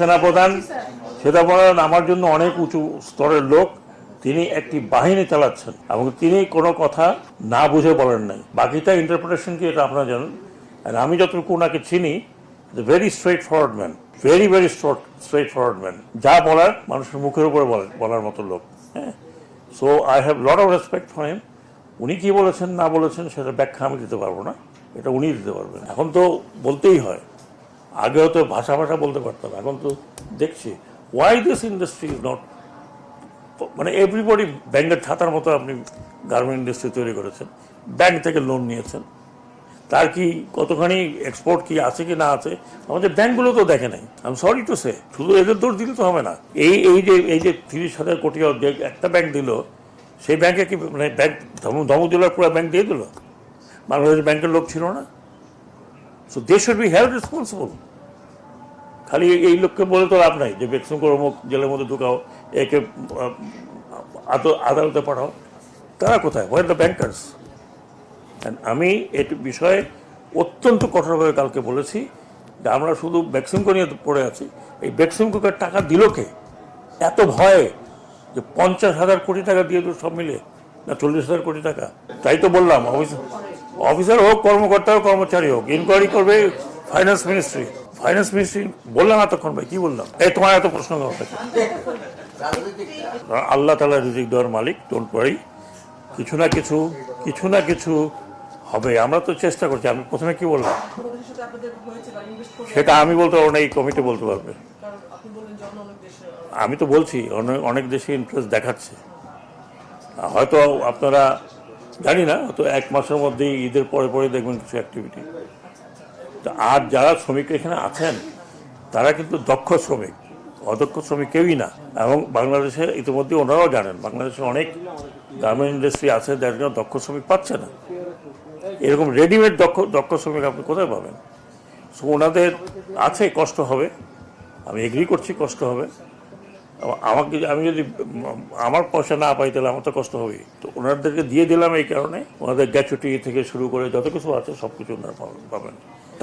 সেনাপ্রধান আমার জন্য অনেক উঁচু স্তরের লোক। তিনি একটি বাহিনী চালাচ্ছেন এবং তিনি কোনো কথা না বুঝে বলেন নাই। বাকিটা ইন্টারপ্রিটেশন কি এটা আপনারা জানেন। আর আমি যতটুকু ওনাকে চিনি, very straight forward man, very very straight forward man. যা বলার মানুষের মুখের উপরে বলার মতো লোক। হ্যাঁ, so I have lot of respect for him. উনি কি বলেছেন না বলেছেন সেটা ব্যাখ্যা আমি দিতে পারবো না, এটা উনি দিতে পারবেন। এখন তো বলতেই হয়, আগেও তো ভাষা বলতে পারতাম, এখন তো দেখছি why this industry is not, মানে এভরিবডি ব্যাংকের খাতার মতো আপনি গার্মেন্ট ইন্ডাস্ট্রি তৈরি করেছেন, ব্যাংক থেকে লোন নিয়েছেন, তার কি কতখানি এক্সপোর্ট কি আছে কি না আছে আমাদের ব্যাংকগুলো তো দেখে নাই। আমি সরি টু সে, শুধু এদের দোষ দিলে তো হবে না। এই যে 30,000 কোটি একটা ব্যাংক দিল, সেই ব্যাংকে কি মানে ব্যাংক ধমক দিল, পুরো ব্যাংক দিয়ে দিল? বাংলাদেশ ব্যাংকের লোক ছিল না? So they should be held responsible. খালি এই লোককে বলে তো লাভ নাই যে বেক্সিমকো অমুক জেলের মধ্যে ঢুকাও, একে আদালতে পাঠাও। তারা কোথায়? Where the bankers? আমি এই বিষয়ে অত্যন্ত কঠোরভাবে কালকে বলেছি যে আমরা শুধু বেক্সিমকো নিয়ে পড়ে আছি। এই বেক্সিমকোকে টাকা দিল কে? এত ভয়ে যে 50,000 কোটি টাকা দিয়ে দেবো সব মিলে, না 40,000 কোটি টাকা। তাই তো বললাম, অফিসার হোক, কর্মকর্তা হোক, কর্মচারী হোক, ইনকোয়ারি করবে ফাইন্যান্স মিনিস্ট্রি। বললাম এতক্ষণ ভাই, কি বললাম? এই তোমার এত প্রশ্ন থাকে। আল্লাহ তাআলা রিজিক দেওয়ার মালিক, ডোন্ট ওয়ারি। কিছু না কিছু হবে। আমরা তো চেষ্টা করছি। আমি প্রথমে কি বললাম সেটা আমি বলতে পারবো না, এই কমিটি বলতে পারবে। আমি তো বলছি অনেক দেশে ইন্টারেস্ট দেখাচ্ছে। হয়তো আপনারা জানি না, হয়তো 1 মাসের মধ্যেই ঈদের পরে দেখবেন কিছু অ্যাক্টিভিটি। আর যারা শ্রমিক এখানে আছেন তারা কিন্তু দক্ষ শ্রমিক, অদক্ষ শ্রমিক কেউই না। এবং বাংলাদেশে ইতিমধ্যে ওনারাও জানেন, বাংলাদেশে অনেক গার্মেন্ট ইন্ডাস্ট্রি আছে যার জন্য দক্ষ শ্রমিক পাচ্ছে না। এরকম রেডিমেড দক্ষ শ্রমিক আপনি কোথায় পাবেন? সো ওনাদের আছে, কষ্ট হবে, আমি এগ্রি করছি, কষ্ট হবে। আমি যদি আমার পয়সা না পাই তাহলে আমার তো কষ্ট হবেই। তো ওনাদেরকে দিয়ে দিলাম এই কারণে, ওনাদের গ্যাচুটি থেকে শুরু করে যত কিছু আছে সব কিছু ওনারা পাবেন।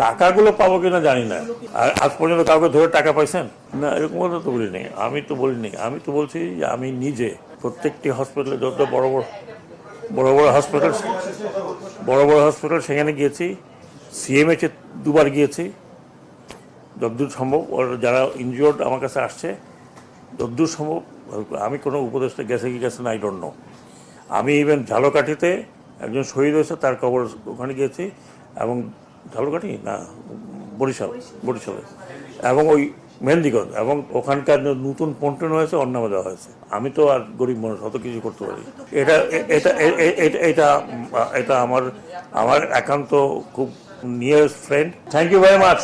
টাকাগুলো পাবো কিনা জানি না। আর আজ পর্যন্ত কাউকে ধরে টাকা পাইছেন না? এরকম কথা তো বলিনি। আমি তো বলছি যে আমি নিজে প্রত্যেকটি হসপিটালে, যত বড় বড় হসপিটাল সেখানে গিয়েছি। CMH-এ 2বার গিয়েছি। যতদূর সম্ভব যারা ইনজিওর্ড আমার কাছে আসছে, যতদূর সম্ভব আমি কোনো উপদেশটা গেছে না, আই ডোন্ট নো। আমি ইভেন ঝালকাঠিতে একজন শহীদ হয়েছে, তার কবর ওখানে গিয়েছি, এবং ঝালকাঠি না বরিশালে, এবং ওই মেহেন্দিগঞ্জ, এবং ওখানকার নতুন পন্টন হয়েছে, অন্নামা দেওয়া হয়েছে। আমি তো আর গরিব মানুষ, অত কিছু করতে পারি। এটা আমার একান্ত খুব nearest friend. Thank you very much.